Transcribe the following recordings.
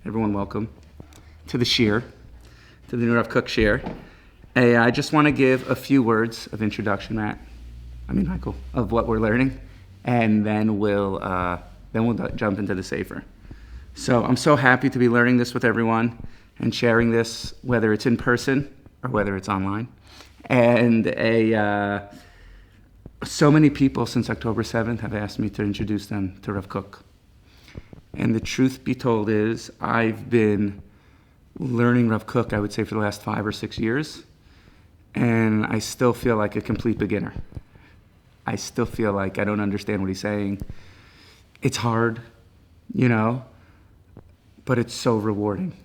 Everyone welcome to the Shir, to the new Rav Kook Shir. I just want to give a few words of introduction, Michael, of what we're learning, and then we'll jump into the Sefer. So I'm so happy to be learning this with everyone and sharing this, whether it's in person or whether it's online. And so many people since October 7th have asked me to introduce them to Rav Kook. And the truth be told is, I've been learning Rav Kook, I would say, for the last 5 or 6 years, and I still feel like a complete beginner. I still feel like I don't understand what he's saying. It's hard, but it's so rewarding.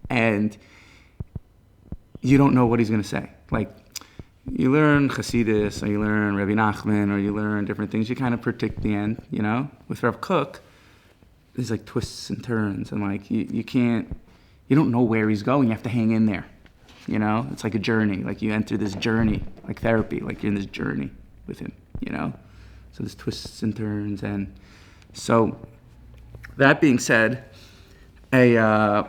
And you don't know what he's going to say. Like, you learn Chassidus, or you learn Rabbi Nachman, or you learn different things. You kind of predict the end, With Rav Kook, there's like twists and turns, and like you don't know where he's going. You have to hang in there, It's like a journey. Like you enter this journey, like therapy. Like you're in this journey with him, So there's twists and turns, and so that being said, I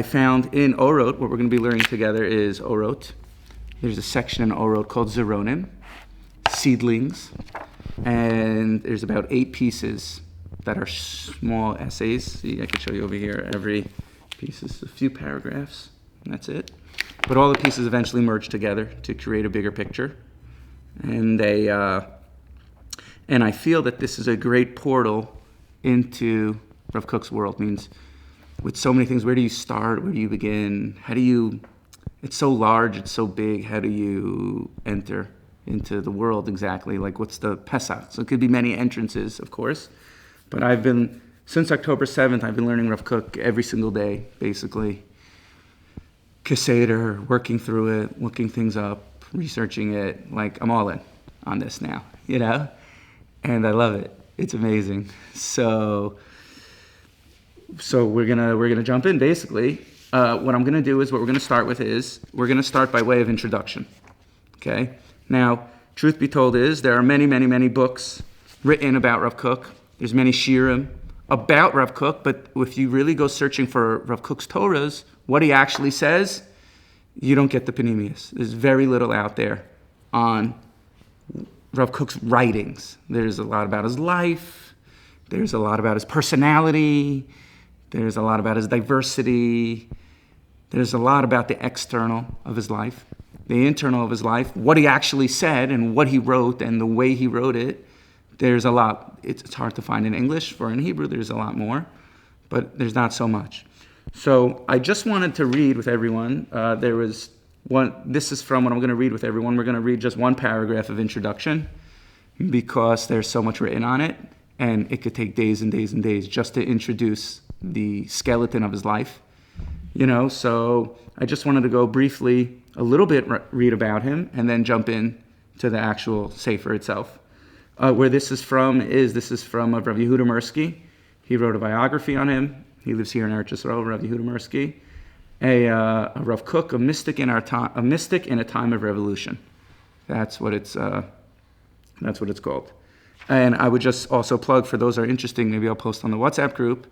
found in Orot, what we're going to be learning together is Orot. There's a section in Orot called Zeronim, seedlings, and there's about 8 pieces that are small essays. See, I can show you over here. Every piece is a few paragraphs, and that's it. But all the pieces eventually merge together to create a bigger picture. And I feel that this is a great portal into Rav Kook's world. Means with so many things, where do you start? Where do you begin? It's so large, it's so big. How do you enter into the world exactly? Like, what's the Pesach? So it could be many entrances, of course. But since October 7th, I've been learning Rav Kook every single day, basically. CASAC-T, working through it, looking things up, researching it. Like, I'm all in on this now, And I love it. It's amazing. So we're gonna jump in, basically. What I'm gonna do is, what we're gonna start with is, we're gonna start by way of introduction. Okay? Now, truth be told is, there are many, many, many books written about Rav Kook. There's many shirim about Rav Kook, but if you really go searching for Rav Kook's Torahs, what he actually says, you don't get the panemius. There's very little out there on Rav Kook's writings. There's a lot about his life. There's a lot about his personality. There's a lot about his diversity. There's a lot about the external of his life, the internal of his life, what he actually said and what he wrote and the way he wrote it. There's a lot. It's hard to find in English. For in Hebrew, there's a lot more, but there's not so much. So I just wanted to read with everyone. There was one. This is from what I'm going to read with everyone. We're going to read just one paragraph of introduction because there's so much written on it, and it could take days and days and days just to introduce the skeleton of his life. So I just wanted to go briefly a little bit read about him and then jump in to the actual Sefer itself. Where this is from Rav Yehuda Mirsky. He wrote a biography on him. He lives here in Eretz Yisrael, Rav Yehuda Mirsky. A Rav Kook, a mystic in a time of revolution. That's what it's called. And I would just also plug, for those who are interested, maybe I'll post on the WhatsApp group.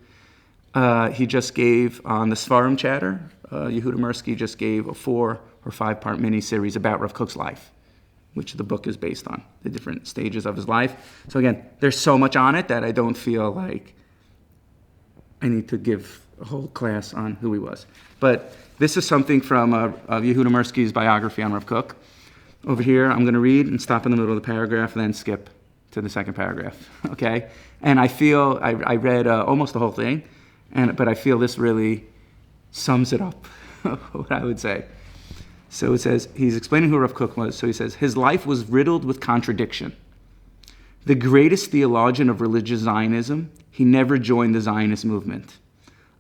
He just gave on the Svarim chatter. Yehuda Mirsky just gave a 4 or 5 part mini series about Rav Kook's life, which the book is based on, the different stages of his life. So again, there's so much on it that I don't feel like I need to give a whole class on who he was. But this is something from Yehuda Mirsky's biography on Rav Kook. Over here, I'm going to read and stop in the middle of the paragraph and then skip to the second paragraph, okay? And I feel, I read almost the whole thing, but I feel this really sums it up, what I would say. So it says, he's explaining who Rav Kook was. So he says, his life was riddled with contradiction. The greatest theologian of religious Zionism, he never joined the Zionist movement.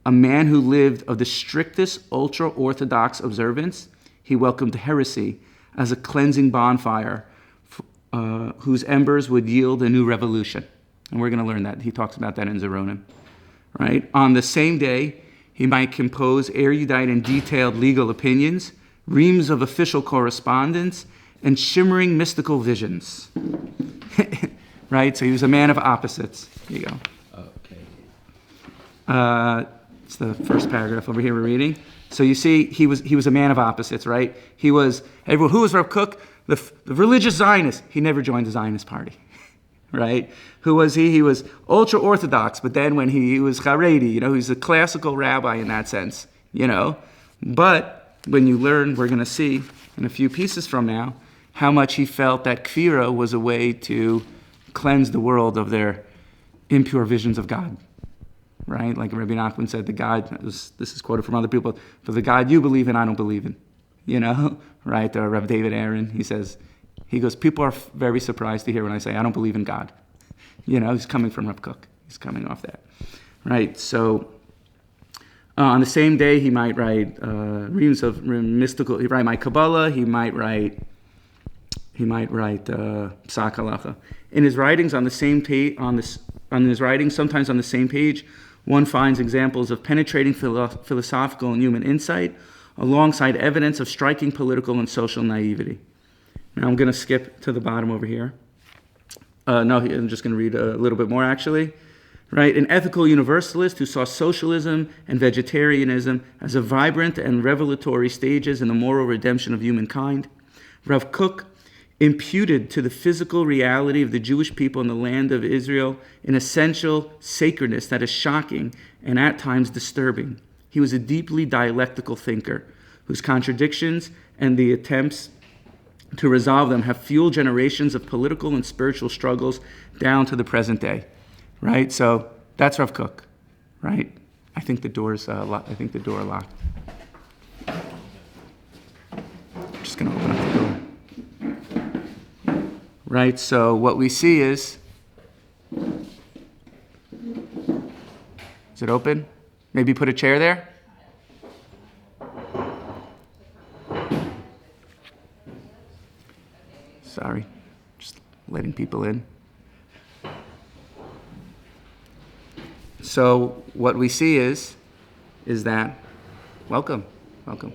A man who lived of the strictest ultra-Orthodox observance, he welcomed heresy as a cleansing bonfire whose embers would yield a new revolution. And we're going to learn that. He talks about that in Zeronim. Right? On the same day, he might compose erudite and detailed legal opinions, reams of official correspondence, and shimmering mystical visions. Right? So he was a man of opposites. Here you go. Okay. It's the first paragraph over here we're reading. So you see, he was a man of opposites, right? Who was Rav Kook? The religious Zionist. He never joined the Zionist party, right? Who was he? He was ultra-Orthodox, but then when he was Haredi, he's a classical rabbi in that sense, But when you learn, we're going to see in a few pieces from now, how much he felt that kfira was a way to cleanse the world of their impure visions of God. Right? Like Rabbi Nachman said, this is quoted from other people, for the God you believe in, I don't believe in. Right? Rav David Aaron, he goes, people are very surprised to hear when I say, I don't believe in God. He's coming from Rav Kook. He's coming off that. Right? So, on the same day, he might write reams of mystical, he might write Kabbalah, he might write Psak Halacha. In his writings on the same page, sometimes on the same page, one finds examples of penetrating philosophical and human insight alongside evidence of striking political and social naivety. Now I'm going to skip to the bottom over here. I'm just going to read a little bit more actually. Right? An ethical universalist who saw socialism and vegetarianism as a vibrant and revelatory stages in the moral redemption of humankind. Rav Kook imputed to the physical reality of the Jewish people in the land of Israel an essential sacredness that is shocking and at times disturbing. He was a deeply dialectical thinker whose contradictions and the attempts to resolve them have fueled generations of political and spiritual struggles down to the present day. Right? So that's Rav Kook. Right? I think the door locked. I'm just going to open up the door. Right, so what we see is it open? Maybe put a chair there? Sorry, just letting people in. So what we see is that, welcome. Oh,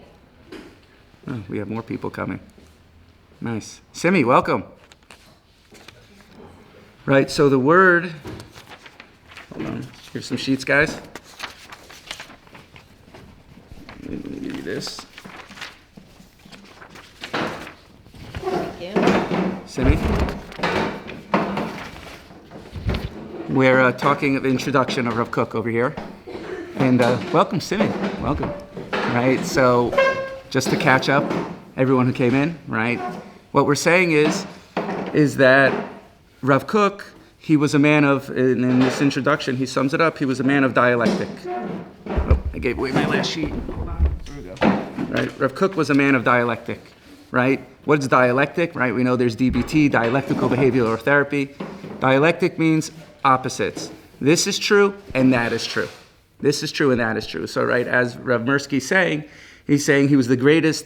we have more people coming. Nice. Simi, welcome. Right, so the word, hold on, here's some sheets, guys. Let me give you this. Thank you. Simi? We're talking of the introduction of Rav Kook over here. And welcome, Simi, welcome. Right, so just to catch up, everyone who came in, right? What we're saying is that Rav Kook, he was a man of, in this introduction, he sums it up, he was a man of dialectic. Oh, I gave away my last sheet. Hold on, there we go. Right, Rav Kook was a man of dialectic, right? What is dialectic, right? We know there's DBT, dialectical behavioral therapy. Dialectic means opposites. This is true, and that is true. This is true, and that is true. So, right, as Rav Mirsky's saying, he's saying he was the greatest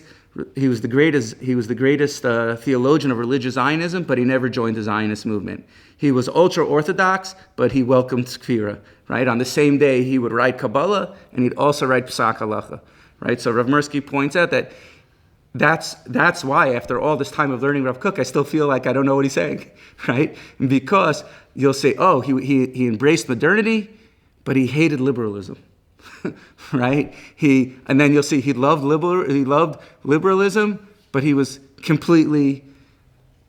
theologian of religious Zionism, but he never joined the Zionist movement. He was ultra-Orthodox, but he welcomed kfira, right? On the same day, he would write Kabbalah, and he'd also write Psak Halacha, right? So Rav Mirsky points out that that's why, after all this time of learning Rav Kook, I still feel like I don't know what he's saying, right? Because you'll say, oh, he embraced modernity, but he hated liberalism. Right? And then you'll see he loved liberalism, but he was completely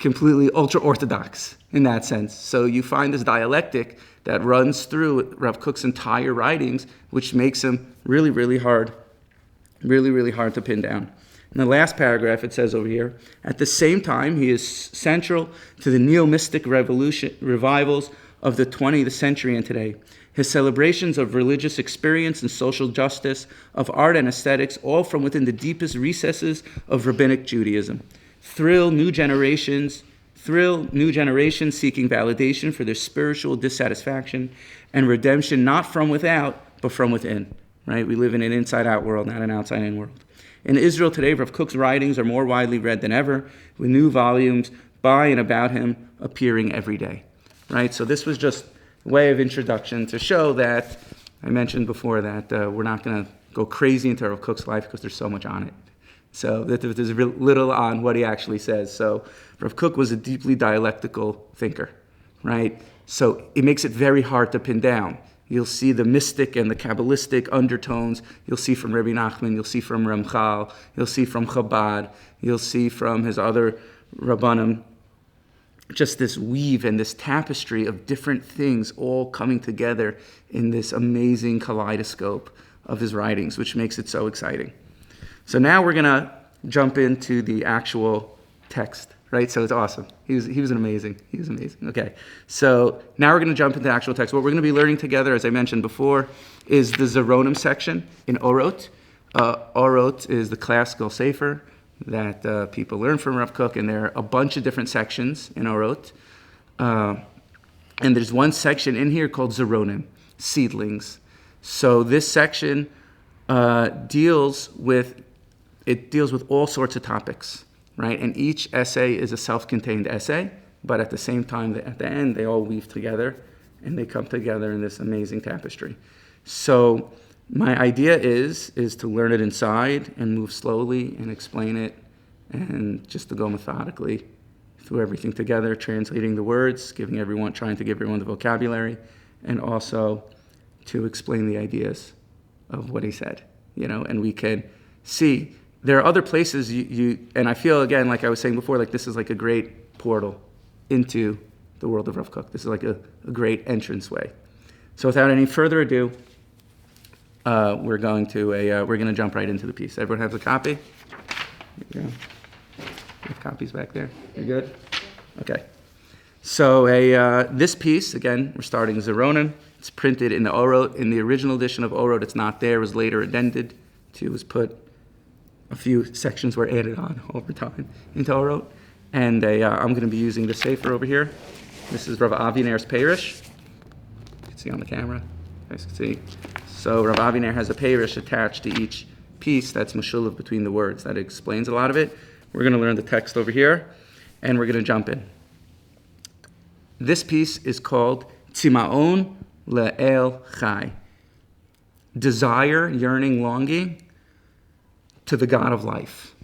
ultra-Orthodox in that sense. So you find this dialectic that runs through Rav Kook's entire writings, which makes him really, really hard to pin down. In the last paragraph, it says over here, at the same time, he is central to the neo-mystic revivals of the 20th century and today. His celebrations of religious experience and social justice, of art and aesthetics, all from within the deepest recesses of rabbinic Judaism, thrill new generations seeking validation for their spiritual dissatisfaction and redemption, not from without, but from within. Right? We live in an inside-out world, not an outside-in world. In Israel today, Rav Kook's writings are more widely read than ever, with new volumes by and about him appearing every day. Right? So this was just a way of introduction to show that, I mentioned before that we're not going to go crazy into Rav Kook's life because there's so much on it. So that there's little on what he actually says. So Rav Kook was a deeply dialectical thinker, right? So it makes it very hard to pin down. You'll see the mystic and the Kabbalistic undertones. You'll see from Rabbi Nachman. You'll see from Ramchal. You'll see from Chabad. You'll see from his other Rabbanim. Just this weave and this tapestry of different things all coming together in this amazing kaleidoscope of his writings, which makes it so exciting. So now we're going to jump into the actual text, right? So it's awesome. He was amazing. He was amazing. Okay. So now we're going to jump into the actual text. What we're going to be learning together, as I mentioned before, is the Zeronim section in Orot. Orot is the classical Sefer that people learn from Rav Kook, and there are a bunch of different sections in Orot. And there's one section in here called Zeronim, seedlings. So this section deals with all sorts of topics, right? And each essay is a self-contained essay, but at the same time, at the end, they all weave together, and they come together in this amazing tapestry. So my idea is to learn it inside and move slowly and explain it, and just to go methodically through everything together, translating the words, trying to give everyone the vocabulary, and also to explain the ideas of what he said, and we can see there are other places and I feel, again, like I was saying before, like this is like a great portal into the world of Rav Kook. This is like a great entranceway. So without any further ado, we're going to jump right into the piece. Everyone has a copy? There you go. You have copies back there? You're good? Okay. So this piece, again, we're starting Zeronim. It's printed in the Orot. In the original edition of Orot, it's not there. It was later addended to, was put, a few sections were added on over time into Orot. And I'm going to be using the Sefer over here. This is Rav Aviner's Parish. You can see on the camera. You guys can see. So Rav Aviner has a Parish attached to each piece that's mashulav between the words. That explains a lot of it. We're going to learn the text over here, and we're going to jump in. This piece is called Timaon Le'el Chai. Desire, yearning, longing to the God of life.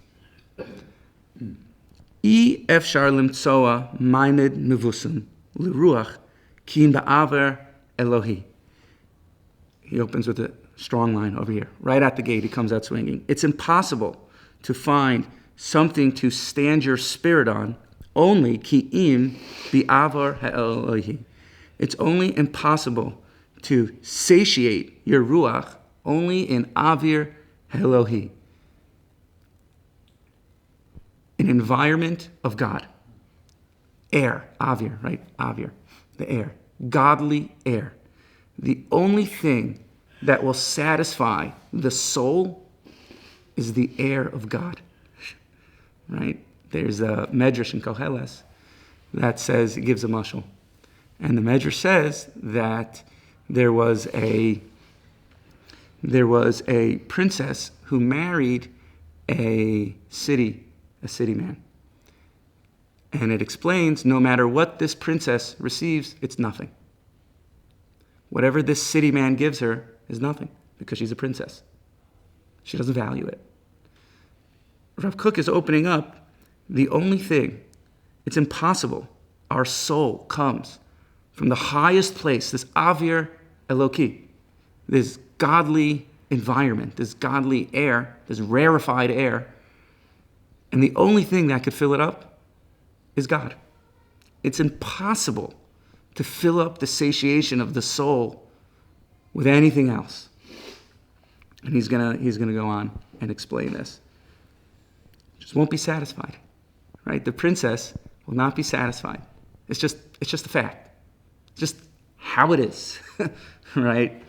I efshar limtsoa maimed mevusum l'ruach kin ba'aver Elohi. He opens with a strong line over here. Right at the gate, he comes out swinging. It's impossible to find something to stand your spirit on, only ki'im bi'avar ha'elohi. It's only impossible to satiate your ruach only in avir ha'elohi, an environment of God. Air, avir, right? Avir, the air. Godly air. The only thing that will satisfy the soul is the air of God, right? There's a medrash in Koheles that says, it gives a mashal. And the medrash says that there was a princess who married a city man. And it explains, no matter what this princess receives, it's nothing. Whatever this city man gives her is nothing, because she's a princess. She doesn't value it. Rav Kook is opening up the only thing. It's impossible. Our soul comes from the highest place, this avir eloki, this godly environment, this godly air, this rarefied air. And the only thing that could fill it up is God. It's impossible to fill up the satiation of the soul with anything else. And he's gonna go on and explain this. Just won't be satisfied, right? The princess will not be satisfied. It's just a fact. It's just how it is, right?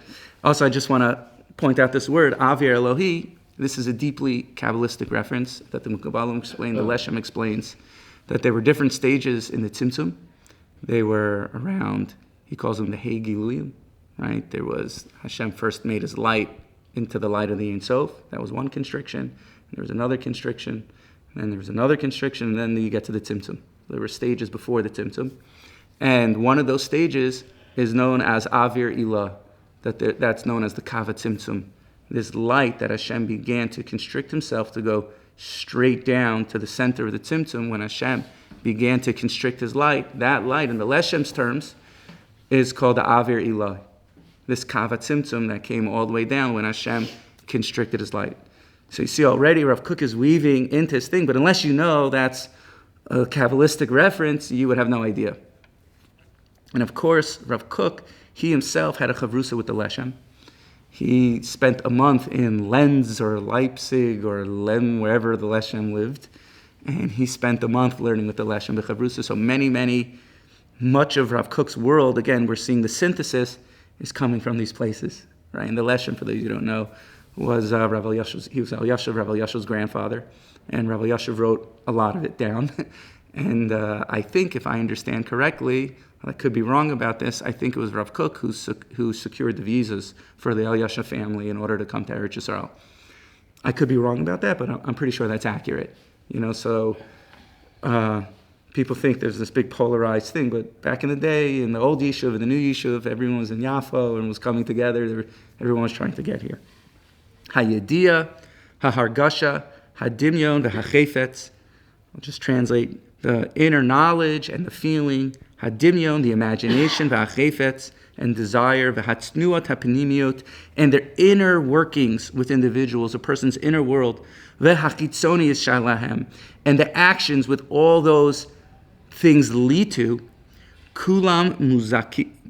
Also, I just want to point out this word, Avir Elohi. This is a deeply Kabbalistic reference that the Mukabalim explained, the Leshem explains, that there were different stages in the Tzimtzum. They were around, he calls them the Hei Giluyim, right? There was, Hashem first made his light into the light of the Ein Sof. That was one constriction. There was another constriction. And then there was another constriction. And then you get to the Tzimtzum. There were stages before the Tzimtzum. And one of those stages is known as Avir Ilah. That's known as the Kava Tzimtzum. This light that Hashem began to constrict himself to go straight down to the center of the Tzimtzum. When Hashem began to constrict his light, that light, in the Leshem's terms, is called the Avir Ilah. this kava tzimtzum that came all the way down when Hashem constricted his light. So you see already Rav Kook is weaving into his thing, but unless you know that's a Kabbalistic reference, you would have no idea. And of course, Rav Kook, he himself had a chavrusa with the Leshem. He spent a month in Linz or Leipzig or Lem, wherever the Leshem lived, and he spent a month learning with the Leshem b'chavrusa. So much of Rav Kook's world, again, we're seeing the synthesis is coming from these places, right? And the Leshem, for those who don't know, was Rav Elyashiv's grandfather, and Rav Elyashiv wrote a lot of it down. And I think, if I understand correctly, I could be wrong about this, I think it was Rav Kook who secured the visas for the Elyashiv family in order to come to Eretz Yisrael. I could be wrong about that, but I'm pretty sure that's accurate. So people think there's this big polarized thing, but back in the day, in the old Yishuv and the new Yishuv, everyone was in Yafo and was coming together. Everyone was trying to get here. Hayediyah, hahargasha, hadimyon, v'hachefetz. I'll just translate the inner knowledge and the feeling, hadimyon, the imagination, v'hachefetz, and desire, v'hatznuat hapinimiot, and their inner workings with individuals, a person's inner world, v'hachitzonius shalahem, and the actions with all those things lead to, kulam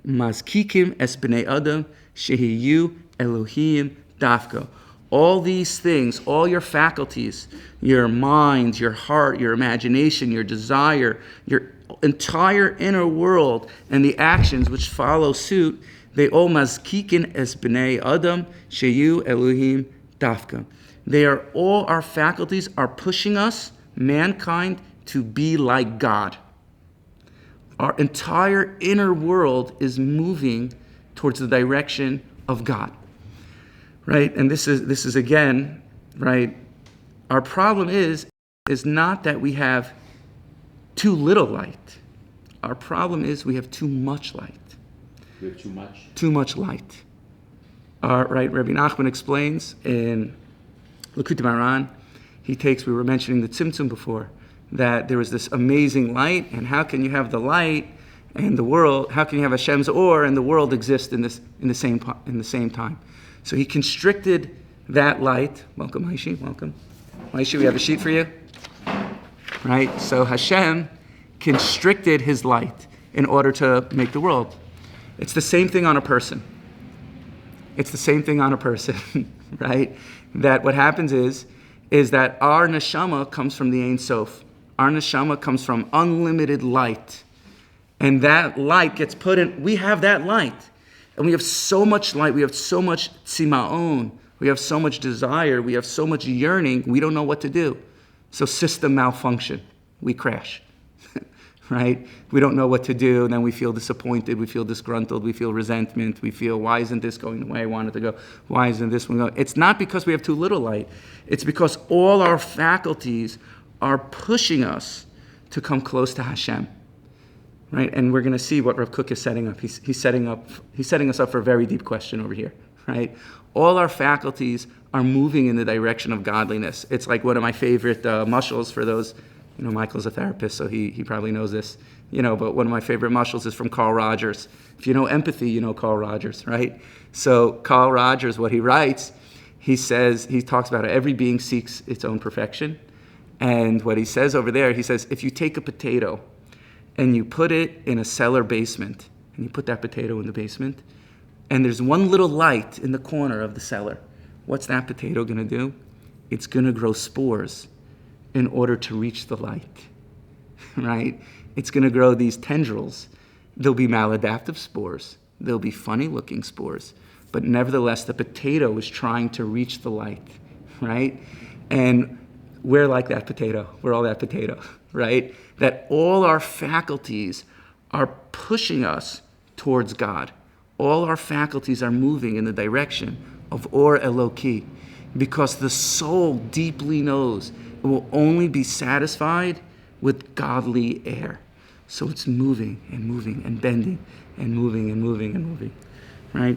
mazkikim es b'nei adam shehiyu Elohim dafka. All these things, all your faculties, your mind, your heart, your imagination, your desire, your entire inner world, and the actions which follow suit, they all mazkikin es b'nei adam sheyu Elohim dafka. They are all, our faculties are pushing us, mankind, to be like God. Our entire inner world is moving towards the direction of God. Right? And this is again, right? Our problem is not that we have too little light. Our problem is we have too much light. We have too much? Too much light. Right? Rabbi Nachman explains in Likutei Moharan, we were mentioning the Tzimtzum before, that there was this amazing light, and how can you have the light and the world, how can you have Hashem's Or and the world exist in the same time? So he constricted that light. Welcome, Maishi. Welcome. Maishi, we have a sheet for you. Right? So Hashem constricted his light in order to make the world. It's the same thing on a person. Right? That what happens is that our neshama comes from the Ein Sof. Our neshama comes from unlimited light. And that light gets put in, we have that light. And we have so much light, we have so much tzimaon, we have so much desire, we have so much yearning, we don't know what to do. So system malfunction, we crash, right? We don't know what to do, and then we feel disappointed, we feel disgruntled, we feel resentment, we feel, why isn't this going the way I wanted to go? Why isn't this one going? It's not because we have too little light, it's because all our faculties are pushing us to come close to Hashem. Right, and we're going to see what Rav Kook is setting up. He's setting us up for a very deep question over here. Right, all our faculties are moving in the direction of godliness. It's like one of my favorite mushals for those. Michael's a therapist, so he probably knows this. But one of my favorite mushals is from Carl Rogers. If you know empathy, you know Carl Rogers, right? So Carl Rogers, what he writes, he talks about how every being seeks its own perfection, and what he says over there, he says, if you take a potato and you put it in a cellar basement, and you put that potato in the basement, and there's one little light in the corner of the cellar, what's that potato going to do? It's going to grow spores in order to reach the light, right? It's going to grow these tendrils. There'll be maladaptive spores. There'll be funny-looking spores. But nevertheless, the potato is trying to reach the light, right? And we're like that potato. We're all that potato, right? That all our faculties are pushing us towards God. All our faculties are moving in the direction of Or Eloki, because the soul deeply knows it will only be satisfied with godly air. So it's moving and moving and bending and moving and moving and moving, right?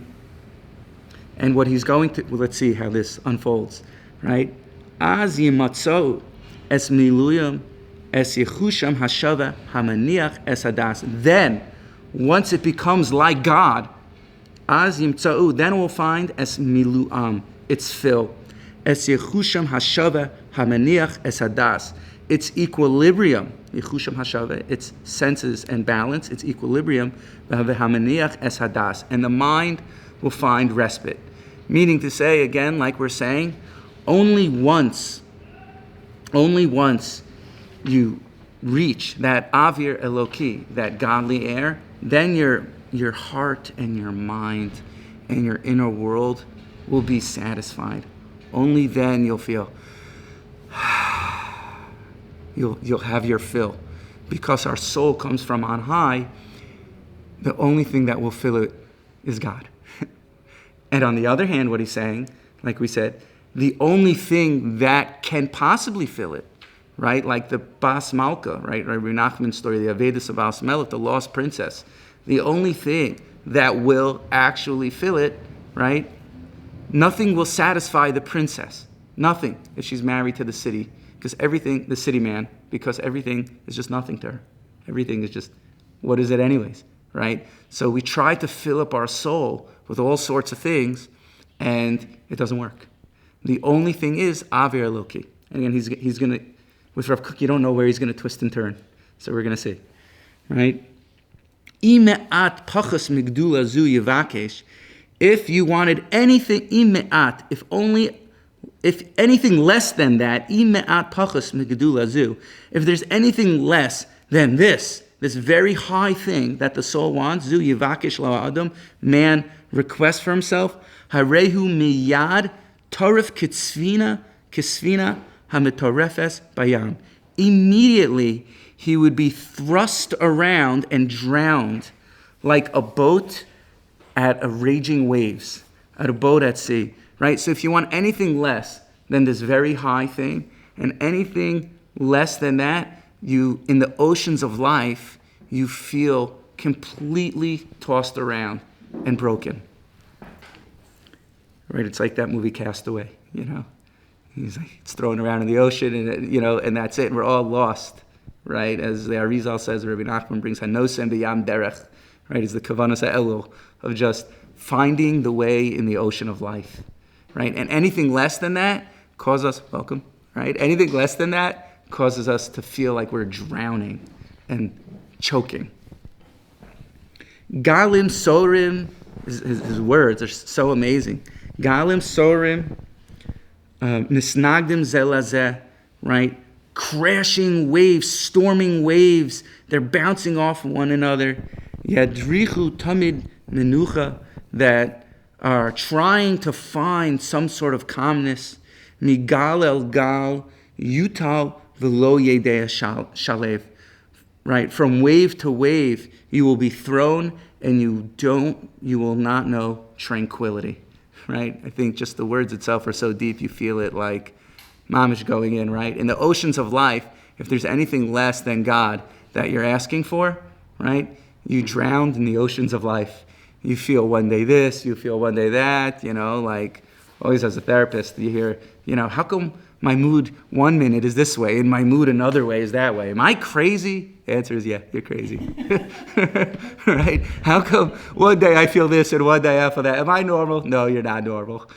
And what he's going to, let's see how this unfolds, right? Az yimatzo es miluyam es yichusham hashava hamaniach es hadas. Then, once it becomes like God, Az yimtza'u, then we'll find es milu'am, its fill. Es yechusham hashava hamaniach es hadas. Its equilibrium, yechusham hashava, its senses and balance, its equilibrium, hamaniach es hadas. And the mind will find respite. Meaning to say, again, like we're saying, only once you reach that avir eloki, that godly air, then your heart and your mind and your inner world will be satisfied. Only then you'll feel, you'll have your fill. Because our soul comes from on high, the only thing that will fill it is God. And on the other hand, what he's saying, like we said, the only thing that can possibly fill it, right? Like the Bas Malka, right? Rabbi Nachman's story, the Avedis of Bas Melech, the lost princess. The only thing that will actually fill it, right? Nothing will satisfy the princess. Nothing if she's married to the city, because everything, the city man, because everything is just nothing to her. Everything is just, what is it anyways, right? So we try to fill up our soul with all sorts of things, and it doesn't work. The only thing is Avir Eloki. And again, he's going to, with Rav Kook, you don't know where he's going to twist and turn. So we're going to see, right? Ime'at pachas migdula zu yivakesh. If you wanted anything, ime'at, if anything less than that, ime'at pachas migdula zu. If there's anything less than this very high thing that the soul wants, zu yivakesh la adam, man requests for himself, harehu miyad tarif kisvina hamitorefes bayam. Immediately, he would be thrust around and drowned like a boat at a raging waves, at a boat at sea, right? So if you want anything less than this very high thing, and anything less than that, you, in the oceans of life, you feel completely tossed around and broken. Right? It's like that movie Castaway, you know? He's like, it's thrown around in the ocean, and and that's it, and we're all lost. Right, as the Arizal says, Rabbi Nachman brings Hanosem b'yam derech, right, is the Kavanas ha'elul of just finding the way in the ocean of life, right? And anything less than that causes us, welcome, right? Anything less than that causes us to feel like we're drowning and choking. Galim sorim, his words are so amazing. Galim sorim, nisnagdim zelazeh, right? Crashing waves, storming waves, they're bouncing off one another. Yadrichu tamid menucha, that are trying to find some sort of calmness. Migal el gal yutal velo yedei shalev. Right, from wave to wave, you will be thrown, and you will not know tranquility. Right, I think just the words itself are so deep, you feel it like mamish going in, right? In the oceans of life, if there's anything less than God that you're asking for, right? You drowned in the oceans of life. You feel one day this, you feel one day that, like always as a therapist, you hear, how come my mood one minute is this way and my mood another way is that way? Am I crazy? The answer is yeah, you're crazy. Right? How come one day I feel this and one day I feel that? Am I normal? No, you're not normal.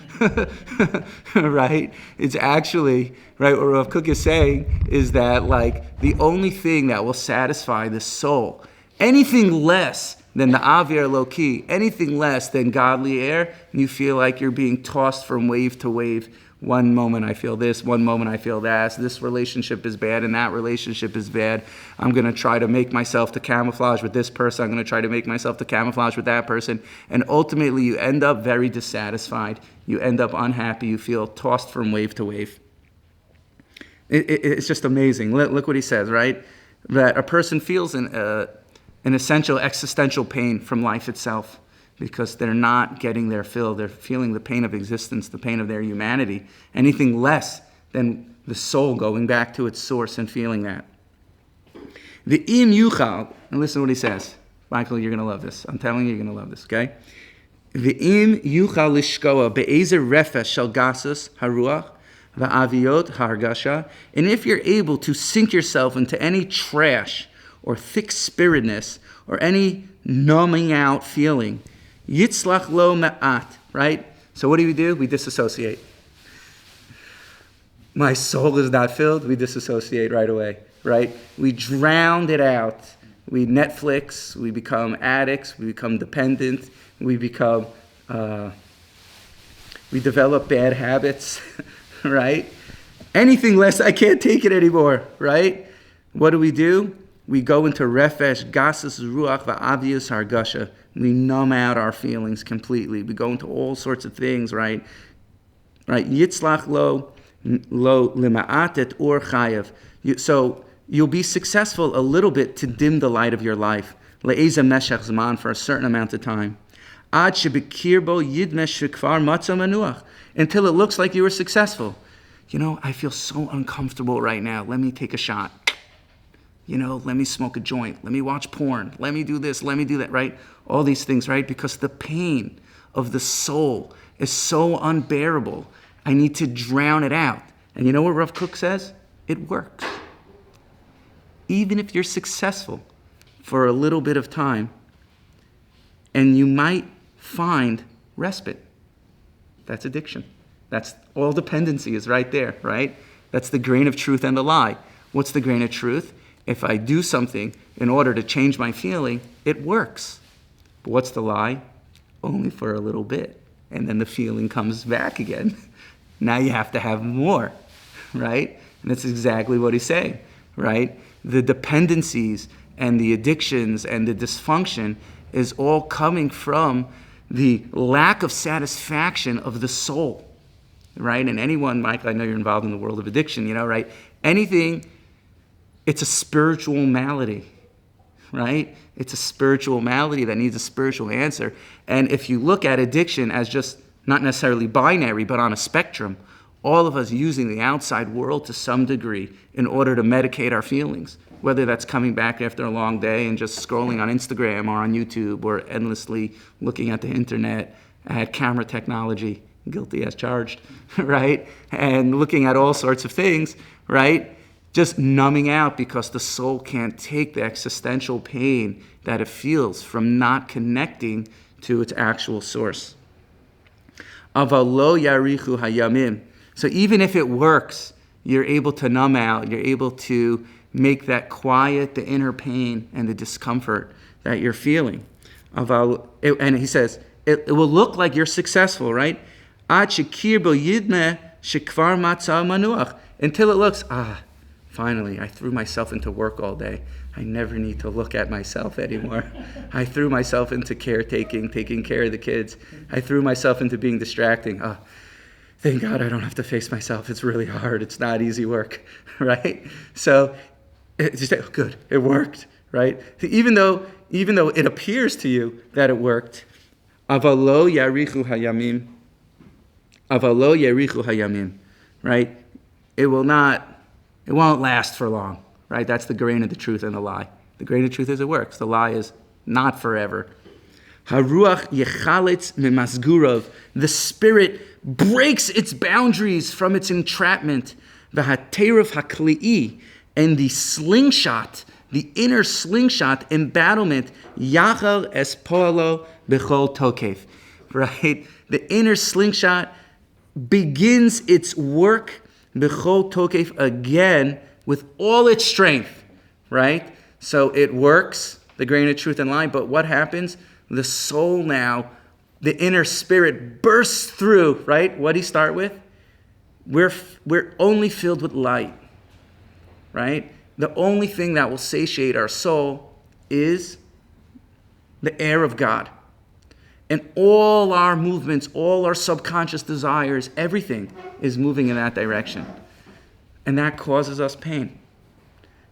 Right? It's actually, right, what Rav Kook is saying is that like the only thing that will satisfy the soul, anything less than the Avir Loki, anything less than godly air, and you feel like you're being tossed from wave to wave. One moment I feel this, one moment I feel that. So this relationship is bad and that relationship is bad. I'm going to try to make myself to camouflage with this person. I'm going to try to make myself to camouflage with that person. And ultimately you end up very dissatisfied. You end up unhappy. You feel tossed from wave to wave. It's just amazing. Look what he says, right? That a person feels an essential existential pain from life itself, because they're not getting their fill. They're feeling the pain of existence, the pain of their humanity. Anything less than the soul going back to its source and feeling that. The im yuchal, and listen to what he says. Michael, you're going to love this. I'm telling you, you're going to love this, okay? The im yuchal lishkoa be'ezer refesh shel gasus haruach va'aviot hargasha. And if you're able to sink yourself into any trash or thick-spiritedness or any numbing out feeling, Yitzlach lo ma'at, right? So what do? We disassociate. My soul is not filled, we disassociate right away, right? We drown it out. We Netflix, we become addicts, we become dependent, we develop bad habits, right? Anything less, I can't take it anymore, right? What do? We go into refesh, gasus, ruach, va'avius, hargasha. We numb out our feelings completely. We go into all sorts of things, right? Right? Yitzlach lo lima'atet or chayav. So you'll be successful a little bit to dim the light of your life. Le'eza meshach zman, for a certain amount of time. Ad shebekirbo yidmesh shekvar matza manuach. Until it looks like you were successful. I feel so uncomfortable right now. Let me take a shot. Let me smoke a joint. Let me watch porn. Let me do this. Let me do that, right? All these things, right? Because the pain of the soul is so unbearable. I need to drown it out. And you know what Rav Kook says? It works. Even if you're successful for a little bit of time, and you might find respite. That's addiction. That's all dependency is right there, right? That's the grain of truth and the lie. What's the grain of truth? If I do something in order to change my feeling, it works. But what's the lie? Only for a little bit. And then the feeling comes back again. Now you have to have more, right? And that's exactly what he's saying, right? The dependencies and the addictions and the dysfunction is all coming from the lack of satisfaction of the soul, right? And anyone, Mike, I know you're involved in the world of addiction, right? Anything, it's a spiritual malady, right? It's a spiritual malady that needs a spiritual answer. And if you look at addiction as just not necessarily binary, but on a spectrum, all of us using the outside world to some degree in order to medicate our feelings, whether that's coming back after a long day and just scrolling on Instagram or on YouTube or endlessly looking at the internet, at camera technology, guilty as charged, right? And looking at all sorts of things, right? Just numbing out because the soul can't take the existential pain that it feels from not connecting to its actual source. Avalo yarichu hayamim. So even if it works, you're able to numb out, you're able to make that quiet, the inner pain and the discomfort that you're feeling. And he says, it will look like you're successful, right? Until it looks, finally, I threw myself into work all day. I never need to look at myself anymore. I threw myself into caretaking, taking care of the kids. I threw myself into being distracting. Thank God I don't have to face myself. It's really hard. It's not easy work, right? So, good, it worked, right? Even though it appears to you that it worked, avalo yarichu hayamim, right? It won't last for long, right? That's the grain of the truth and the lie. The grain of the truth is it works. The lie is not forever. Haruach yechalitz mimasgurov. The spirit breaks its boundaries from its entrapment. V'hateruf hakli'i. And the slingshot, the inner slingshot embattlement, yachal es poalo bechol tokef. Right? The inner slingshot begins its work bechol tokef again with all its strength. Right? So it works, the grain of truth and lie, but what happens? The soul now, the inner spirit bursts through, right? What do you start with? We're only filled with light, right? The only thing that will satiate our soul is the air of God. And all our movements, all our subconscious desires, everything is moving in that direction. And that causes us pain.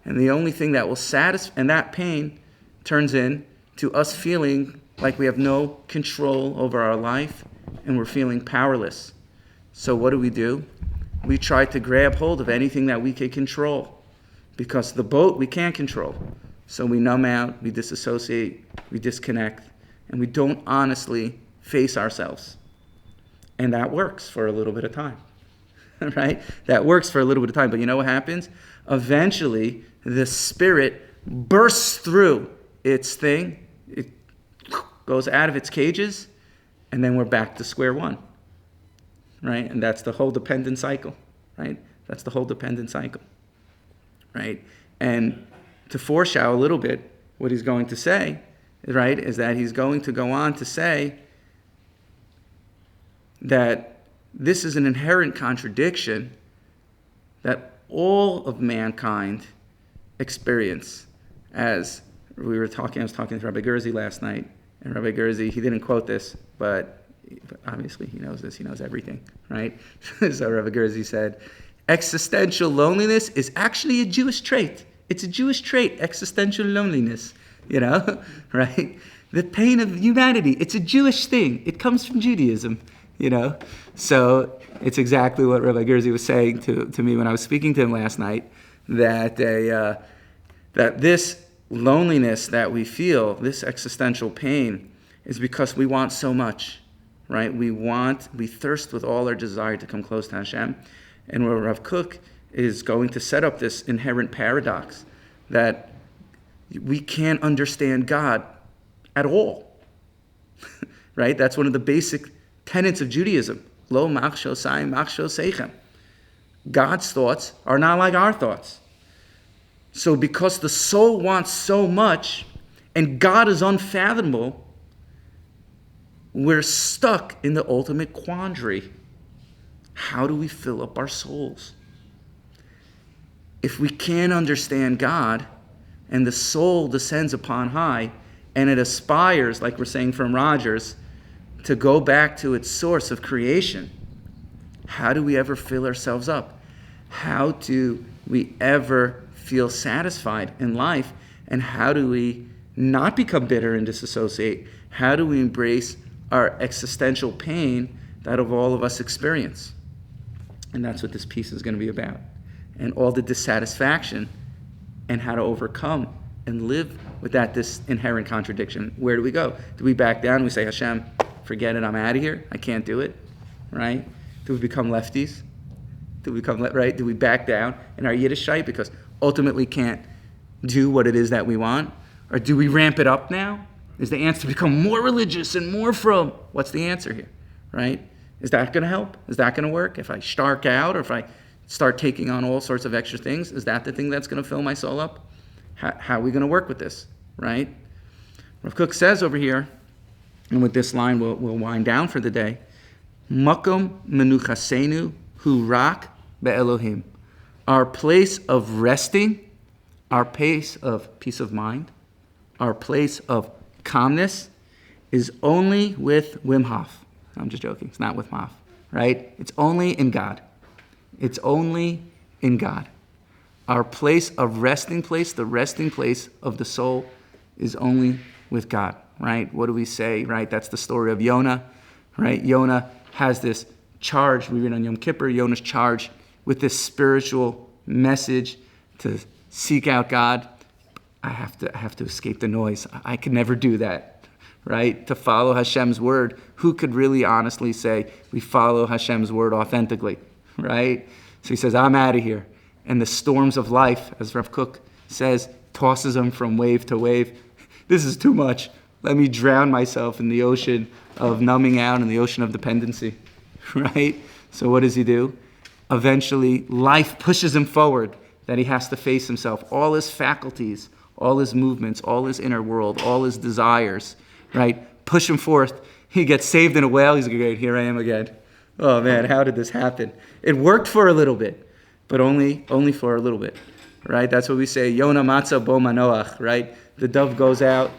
And the only thing that will satisfy, and that pain turns into us feeling like we have no control over our life and we're feeling powerless. So what do? We try to grab hold of anything that we can control because the boat we can't control. So we numb out, we disassociate, we disconnect, and we don't honestly face ourselves. And that works for a little bit of time, right? That works for a little bit of time, but you know what happens? Eventually, the spirit bursts through its thing, goes out of its cages, and then we're back to square one, right? And that's the whole dependent cycle, right? That's the whole dependent cycle, right? And to foreshadow a little bit what he's going to say, right, is that he's going to go on to say that this is an inherent contradiction that all of mankind experience. As I was talking to Rabbi Gerzi last night, and Rabbi Gerzi, he didn't quote this, but obviously he knows this, he knows everything, right? So Rabbi Gerzi said, existential loneliness is actually a Jewish trait. It's a Jewish trait, existential loneliness, right? The pain of humanity, it's a Jewish thing. It comes from Judaism, So it's exactly what Rabbi Gerzi was saying to me when I was speaking to him last night, that that this loneliness that we feel, this existential pain, is because we want so much, right? We thirst with all our desire to come close to Hashem. And where Rav Kook is going to set up this inherent paradox that we can't understand God at all, right? That's one of the basic tenets of Judaism. Lo machsho sai machsho seichem. God's thoughts are not like our thoughts. So because the soul wants so much and God is unfathomable, we're stuck in the ultimate quandary. How do we fill up our souls? If we can't understand God and the soul descends upon high and it aspires, like we're saying from Rogers, to go back to its source of creation, how do we ever fill ourselves up? How do we ever feel satisfied in life? And how do we not become bitter and disassociate? How do we embrace our existential pain that all of us experience? And that's what this piece is going to be about. And all the dissatisfaction and how to overcome and live with this inherent contradiction. Where do we go? Do we back down and we say, Hashem, forget it, I'm out of here, I can't do it, right? Do we become lefties? Do we back down in our Yiddishkeit because ultimately can't do what it is that we want? Or do we ramp it up now? Is the answer to become more religious and more from? What's the answer here, right? Is that going to help? Is that going to work? If I stark out or if I start taking on all sorts of extra things, is that the thing that's going to fill my soul up? How are we going to work with this, right? Rav Kook says over here, and with this line we'll wind down for the day, Makom menuchasenu hu rak be'elohim. Our place of resting, our place of peace of mind, our place of calmness is only with Wim Hof. I'm just joking. It's not with Hof, right? It's only in God. It's only in God. Our place of resting place, the resting place of the soul, is only with God, right? What do we say, right? That's the story of Yonah, right? Yonah has this charge. We read on Yom Kippur, Yonah's charged with this spiritual message to seek out God. I have to escape the noise. I could never do that, right? To follow Hashem's word. Who could really honestly say we follow Hashem's word authentically, right? So he says, I'm out of here. And the storms of life, as Rav Kook says, tosses him from wave to wave. This is too much. Let me drown myself in the ocean of numbing out and the ocean of dependency, right? So what does he do? Eventually, life pushes him forward, that he has to face himself. All his faculties, all his movements, all his inner world, all his desires, right? Push him forth. He gets saved in a whale. He's like, here I am again. Oh man, how did this happen? It worked for a little bit, but only for a little bit, right? That's what we say, Yonah matzah bo manoach, right? The dove goes out,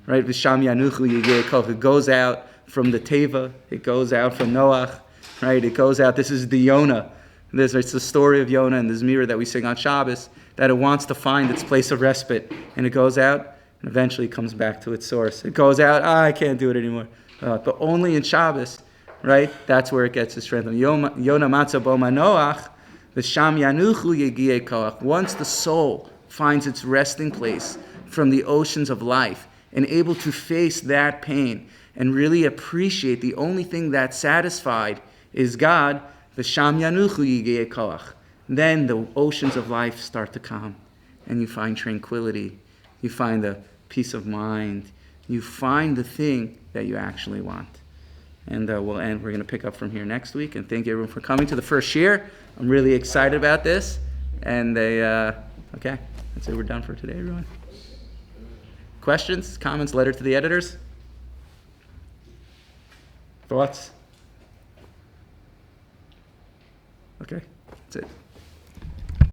right? V'sham yanuchu yigei koch. It goes out from the teva. It goes out from Noach, right? It goes out. This is the Yonah. It's the story of Yonah and the Zmira that we sing on Shabbos, that it wants to find its place of respite. And it goes out and eventually comes back to its source. It goes out, I can't do it anymore. But only in Shabbos, right? That's where it gets its strength. Yonah matzah bo manoach, v'sham yanuchu yigei koach. Once the soul finds its resting place from the oceans of life and able to face that pain and really appreciate the only thing that's satisfied is God, v'sham yanuchu yigei koach. Then the oceans of life start to calm and you find tranquility. You find the peace of mind. you find the thing that you actually want. And we'll end. We're going to pick up from here next week. And thank you everyone for coming to the first year. I'm really excited about this. And okay, that's it. We're done for today, everyone. Questions, comments, letter to the editors? Thoughts? Okay, that's it.